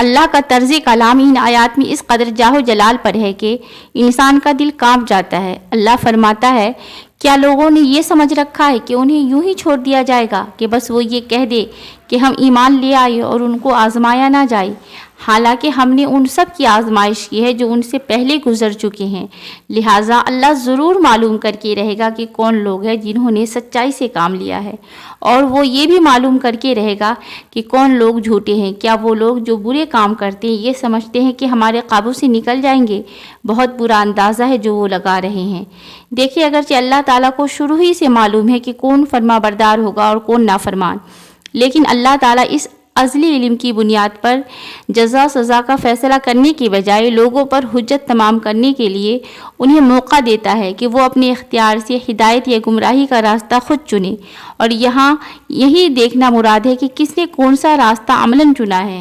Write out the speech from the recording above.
अल्लाह का तर्ज़ कलाम इन आयात में इस कदर जाहो जलाल पर है कि इंसान का दिल कांप जाता है। अल्लाह फरमाता है, क्या लोगों ने ये समझ रखा है कि उन्हें यूं ही छोड़ दिया जाएगा कि बस वो ये कह दे कि हम ईमान ले आए और उनको आजमाया ना जाए। हालांकि हमने उन सब की आजमाइश की है जो उनसे पहले गुजर चुके हैं। लिहाजा अल्लाह ज़रूर मालूम करके रहेगा कि कौन लोग हैं जिन्होंने सच्चाई से काम लिया है, और वो ये भी मालूम करके रहेगा कि कौन लोग झूठे हैं। क्या वो लोग जो बुरे काम करते हैं ये समझते हैं कि हमारे काबू से निकल जाएंगे? बहुत बुरा अंदाज़ा है जो वो लगा रहे हैं। देखिए, अगरचे अल्लाह ताला को शुरू ही से मालूम है कि कौन फरमाबरदार होगा और कौन नाफरमान, लेकिन अल्लाह ताला इस अज़ली इल्म की बुनियाद पर जज़ा सज़ा का फ़ैसला करने की बजाय लोगों पर हुज्जत तमाम करने के लिए उन्हें मौका देता है कि वो अपने इख्तियार से हिदायत या गुमराही का रास्ता खुद चुने। और यहाँ यही देखना मुराद है कि किसने कौन सा रास्ता अमलन चुना है।